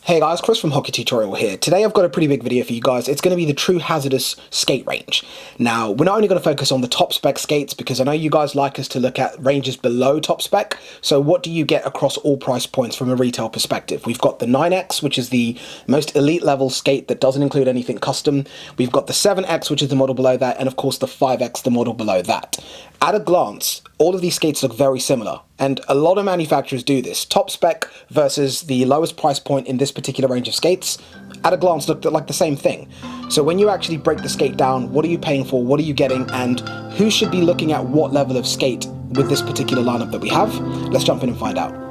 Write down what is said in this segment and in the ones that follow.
Hey guys, Chris from Hockey Tutorial here. Today I've got a pretty big video for you guys. It's going to be the TRUE HZRDUS skate range. Now, we're not only going to focus on the top spec skates, because I know you guys like us to look at ranges below top spec. So what do you get across all price points from a retail perspective? We've got the 9X, which is the most elite level skate that doesn't include anything custom. We've got the 7X, which is the model below that, and of course the 5X, the model below that. At a glance, all of these skates look very similar, and a lot of manufacturers do this. Top spec versus the lowest price point in this particular range of skates, at a glance look like the same thing. So when you actually break the skate down, what are you paying for, what are you getting, and who should be looking at what level of skate with this particular lineup that we have? Let's jump in and find out.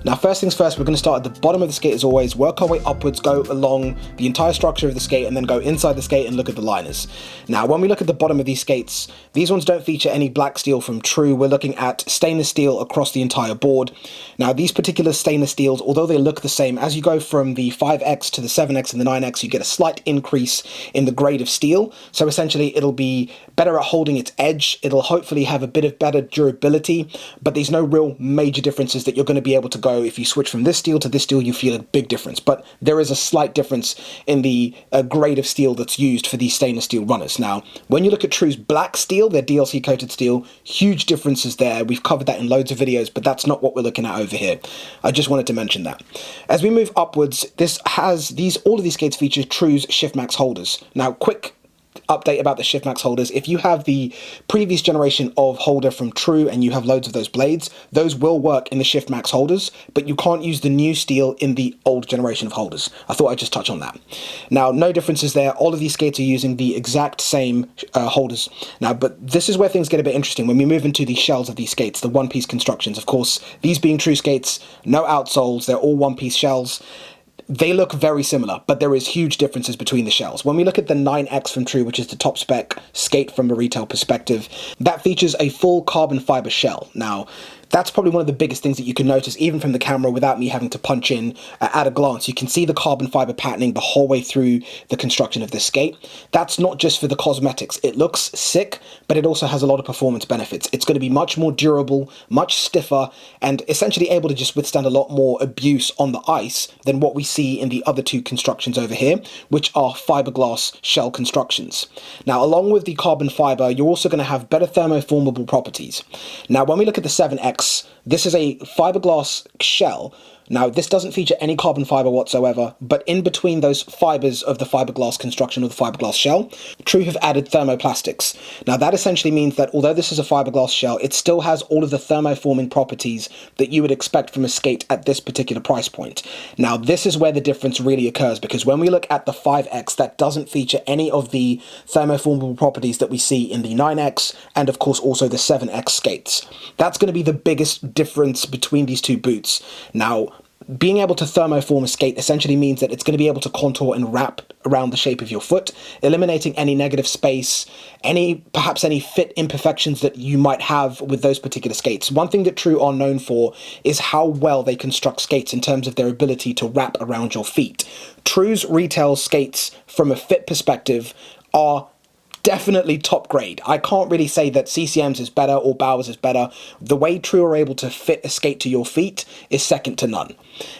Now, first things first, we're going to start at the bottom of the skate as always, work our way upwards, go along the entire structure of the skate, and then go inside the skate and look at the liners. Now, when we look at the bottom of these skates, these ones don't feature any black steel from TRUE. We're looking at stainless steel across the entire board. Now, these particular stainless steels, although they look the same, as you go from the 5X to the 7X and the 9X, you get a slight increase in the grade of steel. So essentially, it'll be better at holding its edge. It'll hopefully have a bit of better durability, but there's no real major differences that you're going to be able to go. If you switch from this steel to this steel, you feel a big difference, but there is a slight difference in the grade of steel that's used for these stainless steel runners. Now, when you look at TRUE's black steel, their DLC coated steel, huge differences there. We've covered that in loads of videos, but that's not what we're looking at over here. I just wanted to mention that. As we move upwards, all of these skates feature TRUE's ShiftMax holders. Now, quick update about the ShiftMax holders. If you have the previous generation of holder from TRUE and you have loads of those blades, those will work in the ShiftMax holders, but you can't use the new steel in the old generation of holders. I thought I'd just touch on that. Now, no differences there. All of these skates are using the exact same holders. Now, but this is where things get a bit interesting when we move into the shells of these skates, the one-piece constructions. Of course, these being TRUE skates, no outsoles, they're all one-piece shells. They look very similar, but there is huge differences between the shells. When we look at the 9X from TRUE, which is the top spec skate from a retail perspective, that features a full carbon fiber shell. Now, that's probably one of the biggest things that you can notice, even from the camera, without me having to punch in at a glance. You can see the carbon fiber patterning the whole way through the construction of this skate. That's not just for the cosmetics. It looks sick, but it also has a lot of performance benefits. It's going to be much more durable, much stiffer, and essentially able to just withstand a lot more abuse on the ice than what we see in the other two constructions over here, which are fiberglass shell constructions. Now, along with the carbon fiber, you're also going to have better thermoformable properties. Now, when we look at the 7X, this is a fiberglass shell. Now, this doesn't feature any carbon fiber whatsoever, but in between those fibers of the fiberglass construction or the fiberglass shell, TRUE have added thermoplastics. Now, that essentially means that although this is a fiberglass shell, it still has all of the thermoforming properties that you would expect from a skate at this particular price point. Now, this is where the difference really occurs, because when we look at the 5X, that doesn't feature any of the thermoformable properties that we see in the 9X and, of course, also the 7X skates. That's going to be the biggest difference between these two boots. Now, being able to thermoform a skate essentially means that it's going to be able to contour and wrap around the shape of your foot, eliminating any negative space, perhaps any fit imperfections that you might have with those particular skates. One thing that TRUE are known for is how well they construct skates in terms of their ability to wrap around your feet. TRUE's retail skates, from a fit perspective, are definitely top grade. I can't really say that CCM's is better or Bauer's is better. The way TRUE are able to fit a skate to your feet is second to none.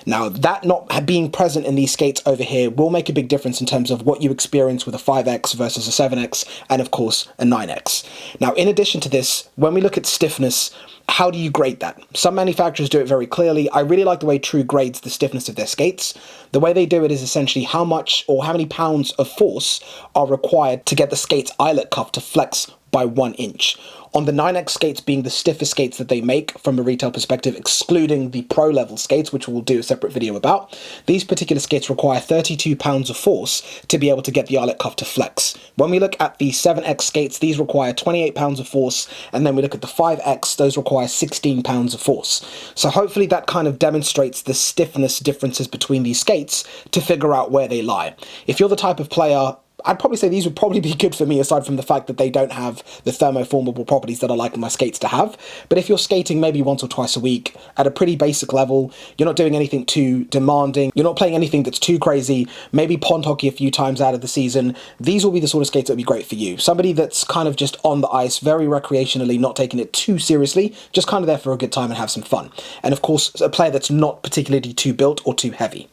Now, that not being present in these skates over here will make a big difference in terms of what you experience with a 5X versus a 7X and, of course, a 9X. Now, in addition to this, when we look at stiffness, how do you grade that? Some manufacturers do it very clearly. I really like the way TRUE grades the stiffness of their skates. The way they do it is essentially how much or how many pounds of force are required to get the skate's eyelet cuff to flex by 1 inch. On the 9X skates being the stiffest skates that they make from a retail perspective, excluding the pro level skates, which we'll do a separate video about, these particular skates require 32 pounds of force to be able to get the eyelet cuff to flex. When we look at the 7X skates, these require 28 pounds of force, and then we look at the 5X, those require 16 pounds of force. So hopefully that kind of demonstrates the stiffness differences between these skates to figure out where they lie. If you're the type of player I'd probably say these would probably be good for me, aside from the fact that they don't have the thermoformable properties that I like my skates to have. But if you're skating maybe once or twice a week at a pretty basic level, you're not doing anything too demanding, you're not playing anything that's too crazy, maybe pond hockey a few times out of the season, these will be the sort of skates that would be great for you. Somebody that's kind of just on the ice, very recreationally, not taking it too seriously, just kind of there for a good time and have some fun. And of course, a player that's not particularly too built or too heavy.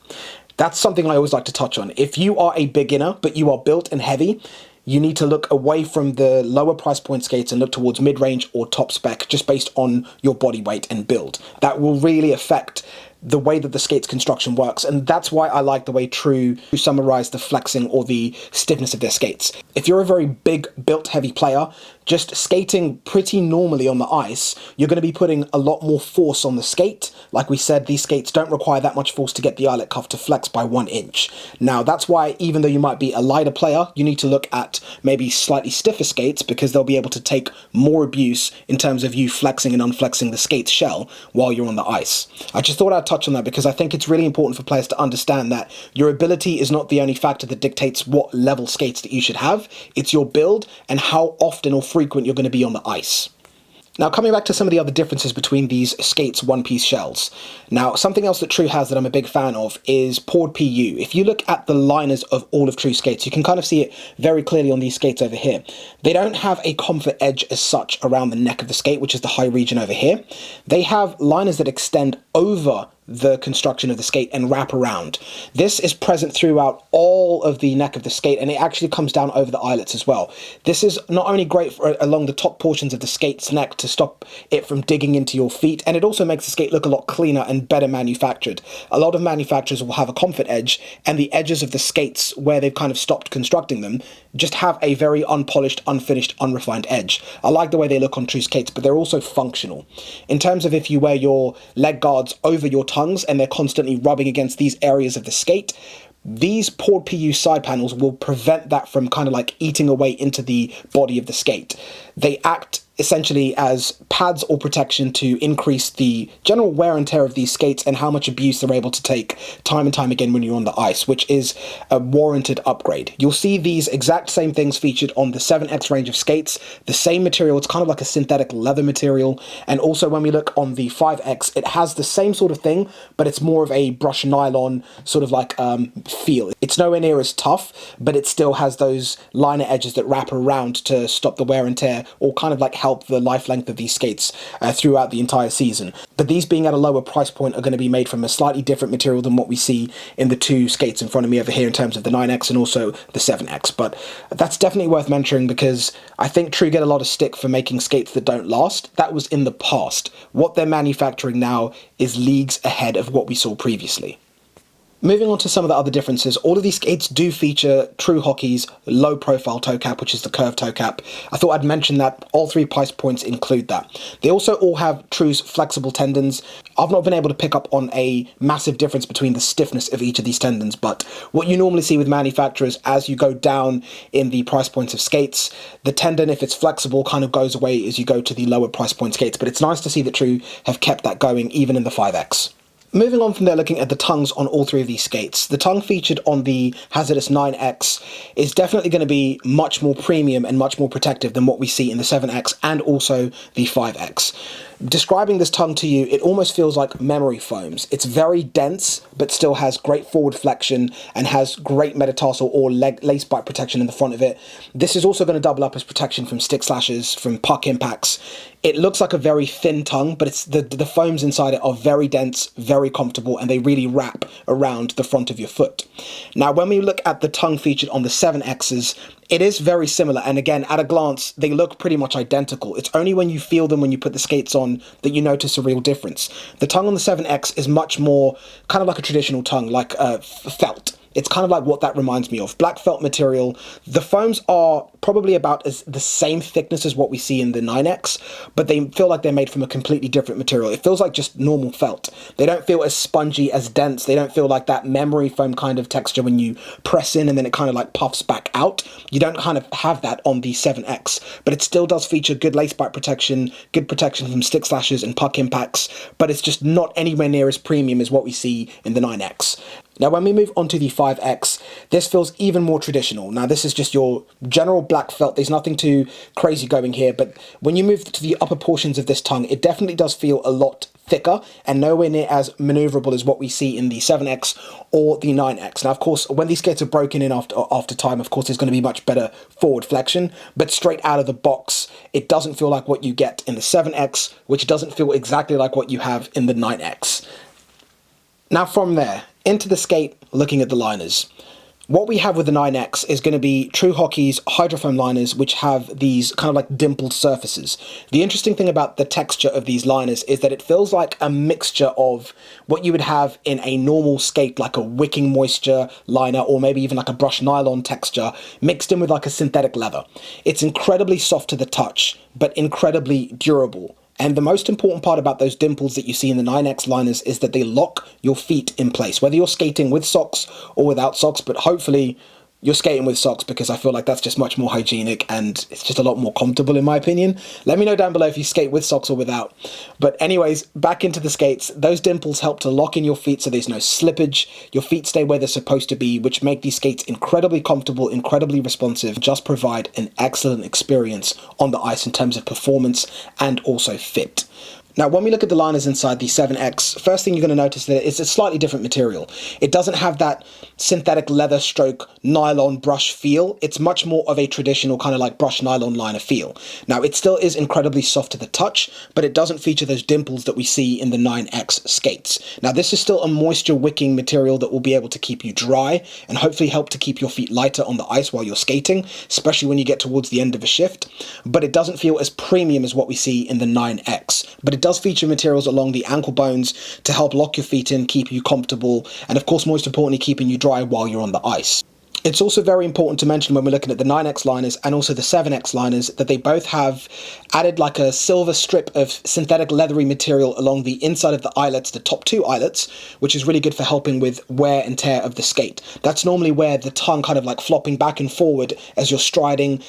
That's something I always like to touch on. If you are a beginner, but you are built and heavy, you need to look away from the lower price point skates and look towards mid-range or top spec, just based on your body weight and build. That will really affect the way that the skate's construction works, and that's why I like the way TRUE summarize the flexing or the stiffness of their skates. If you're a very big, built, heavy player, just skating pretty normally on the ice, you're going to be putting a lot more force on the skate. Like we said, these skates don't require that much force to get the eyelet cuff to flex by 1 inch. Now, that's why even though you might be a lighter player, you need to look at maybe slightly stiffer skates, because they'll be able to take more abuse in terms of you flexing and unflexing the skate's shell while you're on the ice. I just thought I'd touch on that because I think it's really important for players to understand that your ability is not the only factor that dictates what level skates that you should have. It's your build and how often or frequent you're going to be on the ice. Now, coming back to some of the other differences between these skates one-piece shells. Now, something else that TRUE has that I'm a big fan of is poured PU. If you look at the liners of all of TRUE skates, you can kind of see it very clearly on these skates over here. They don't have a comfort edge as such around the neck of the skate, which is the high region over here. They have liners that extend over the construction of the skate and wrap around. This is present throughout all of the neck of the skate, and it actually comes down over the eyelets as well. This is not only great for along the top portions of the skate's neck to stop it from digging into your feet, and it also makes the skate look a lot cleaner and better manufactured. A lot of manufacturers will have a comfort edge, and the edges of the skates where they've kind of stopped constructing them just have a very unpolished, unfinished, unrefined edge. I like the way they look on TRUE skates, but they're also functional. In terms of if you wear your leg guards over your tongues and they're constantly rubbing against these areas of the skate, these poured PU side panels will prevent that from kind of like eating away into the body of the skate. They act essentially as pads or protection to increase the general wear and tear of these skates and how much abuse they're able to take time and time again when you're on the ice, which is a warranted upgrade. You'll see these exact same things featured on the 7X range of skates, the same material. It's kind of like a synthetic leather material. And also when we look on the 5X, it has the same sort of thing, but it's more of a brush nylon sort of like feel. It's nowhere near as tough, but it still has those liner edges that wrap around to stop the wear and tear, or kind of like help the life length of these skates throughout the entire season. But these being at a lower price point are going to be made from a slightly different material than what we see in the two skates in front of me over here in terms of the 9X and also the 7X. But that's definitely worth mentioning because I think TRUE get a lot of stick for making skates that don't last. That was in the past. What they're manufacturing now is leagues ahead of what we saw previously. Moving on to some of the other differences, all of these skates do feature TRUE Hockey's low profile toe cap, which is the curved toe cap. I thought I'd mention that all three price points include that. They also all have TRUE's flexible tendons. I've not been able to pick up on a massive difference between the stiffness of each of these tendons, but what you normally see with manufacturers as you go down in the price points of skates, the tendon, if it's flexible, kind of goes away as you go to the lower price point skates, but it's nice to see that TRUE have kept that going even in the 5X. Moving on from there, looking at the tongues on all three of these skates. The tongue featured on the HZRDUS 9X is definitely going to be much more premium and much more protective than what we see in the 7X and also the 5X. Describing this tongue to you, it almost feels like memory foams. It's very dense, but still has great forward flexion and has great metatarsal or lace bite protection in the front of it. This is also going to double up as protection from stick slashes, from puck impacts. It looks like a very thin tongue, but it's the foams inside it are very dense, very comfortable, and they really wrap around the front of your foot. Now, when we look at the tongue featured on the 7Xs, it is very similar, and again, at a glance, they look pretty much identical. It's only when you feel them when you put the skates on that you notice a real difference. The tongue on the 7X is much more kind of like a traditional tongue, like felt. It's kind of like what that reminds me of. Black felt material. The foams are probably about the same thickness as what we see in the 9X, but they feel like they're made from a completely different material. It feels like just normal felt. They don't feel as spongy, as dense. They don't feel like that memory foam kind of texture when you press in and then it kind of like puffs back out. You don't kind of have that on the 7X, but it still does feature good lace bite protection, good protection from stick slashes and puck impacts, but it's just not anywhere near as premium as what we see in the 9X. Now, when we move on to the 5X, this feels even more traditional. Now, this is just your general black felt. There's nothing too crazy going here, but when you move to the upper portions of this tongue, it definitely does feel a lot thicker and nowhere near as maneuverable as what we see in the 7X or the 9X. Now, of course, when these skates are broken in after time, of course, there's going to be much better forward flexion, but straight out of the box, it doesn't feel like what you get in the 7X, which doesn't feel exactly like what you have in the 9X. Now, from there, into the skate, looking at the liners. What we have with the 9X is going to be True Hockey's hydrofoam liners, which have these kind of like dimpled surfaces. The interesting thing about the texture of these liners is that it feels like a mixture of what you would have in a normal skate, like a wicking moisture liner, or maybe even like a brushed nylon texture, mixed in with like a synthetic leather. It's incredibly soft to the touch, but incredibly durable. And the most important part about those dimples that you see in the 9X liners is that they lock your feet in place, whether you're skating with socks or without socks, but hopefully you're skating with socks because I feel like that's just much more hygienic and it's just a lot more comfortable in my opinion. Let me know down below if you skate with socks or without. But anyways, back into the skates, those dimples help to lock in your feet so there's no slippage. Your feet stay where they're supposed to be, which make these skates incredibly comfortable, incredibly responsive, just provide an excellent experience on the ice in terms of performance and also fit. Now, when we look at the liners inside the 7X, first thing you're going to notice that it's a slightly different material. It doesn't have that synthetic leather stroke nylon brush feel. It's much more of a traditional kind of like brushed nylon liner feel. Now, it still is incredibly soft to the touch, but it doesn't feature those dimples that we see in the 9X skates. Now, this is still a moisture wicking material that will be able to keep you dry and hopefully help to keep your feet lighter on the ice while you're skating, especially when you get towards the end of a shift. But it doesn't feel as premium as what we see in the 9X. But it does feature materials along the ankle bones to help lock your feet in, keep you comfortable, and of course, most importantly, keeping you dry while you're on the ice. It's also very important to mention when we're looking at the 9X liners and also the 7X liners that they both have added like a silver strip of synthetic leathery material along the inside of the eyelets, the top two eyelets, which is really good for helping with wear and tear of the skate. That's normally where the tongue kind of like flopping back and forward as you're striding,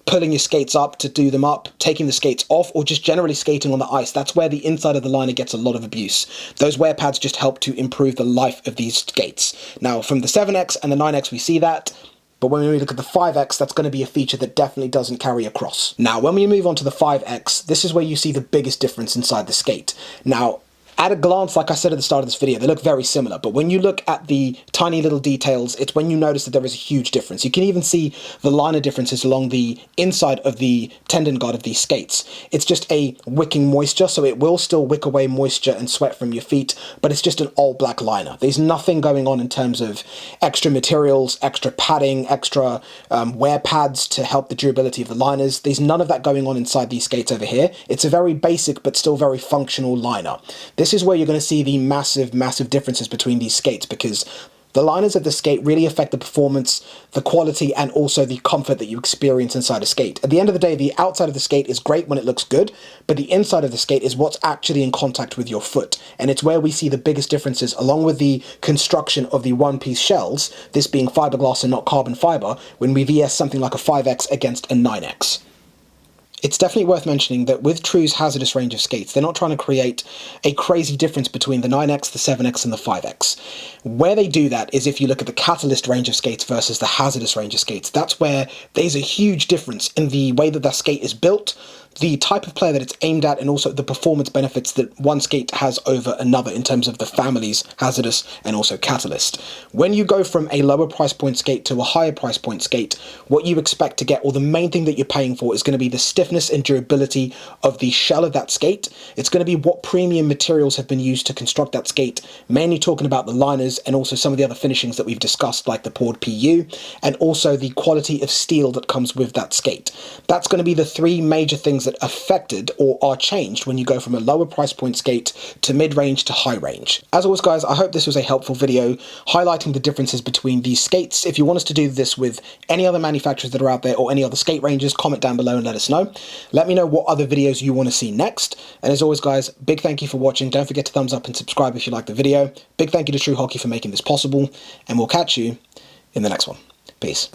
pulling your skates up to do them up, taking the skates off, or just generally skating on the ice. That's where the inside of the liner gets a lot of abuse. Those wear pads just help to improve the life of these skates. Now, from the 7X and the 9X, we see that. But when we look at the 5X, that's going to be a feature that definitely doesn't carry across. Now, when we move on to the 5X, this is where you see the biggest difference inside the skate. Now, at a glance, like I said at the start of this video, they look very similar, but when you look at the tiny little details, it's when you notice that there is a huge difference. You can even see the liner differences along the inside of the tendon guard of these skates. It's just a wicking moisture, so it will still wick away moisture and sweat from your feet, but it's just an all black liner. There's nothing going on in terms of extra materials, extra padding, extra wear pads to help the durability of the liners. There's none of that going on inside these skates over here. It's a very basic but still very functional liner. This is where you're going to see the massive differences between these skates, because the liners of the skate really affect the performance, the quality, and also the comfort that you experience inside a skate. At the end of the day, the outside of the skate is great when it looks good, but the inside of the skate is what's actually in contact with your foot. And it's where we see the biggest differences, along with the construction of the one-piece shells, this being fiberglass and not carbon fiber, when we VS something like a 5X against a 9X. It's definitely worth mentioning that with True's HZRDUS range of skates, they're not trying to create a crazy difference between the 9X, the 7X, and the 5X. Where they do that is if you look at the Catalyst range of skates versus the HZRDUS range of skates. That's where there's a huge difference in the way that that skate is built, the type of player that it's aimed at, and also the performance benefits that one skate has over another in terms of the families HZRDUS and also Catalyst. When you go from a lower price point skate to a higher price point skate, what you expect to get, or the main thing that you're paying for, is going to be the stiffness and durability of the shell of that skate. It's going to be what premium materials have been used to construct that skate, mainly talking about the liners and also some of the other finishings that we've discussed, like the poured PU, and also the quality of steel that comes with that skate. That's going to be the three major things that affected or are changed when you go from a lower price point skate to mid-range to high range. As always, guys, I hope this was a helpful video highlighting the differences between these skates. If you want us to do this with any other manufacturers that are out there or any other skate ranges, comment down below and let us know. Let me know what other videos you want to see next. And as always, guys, big thank you for watching. Don't forget to thumbs up and subscribe if you like the video. Big thank you to True Hockey for making this possible, and we'll catch you in the next one. Peace.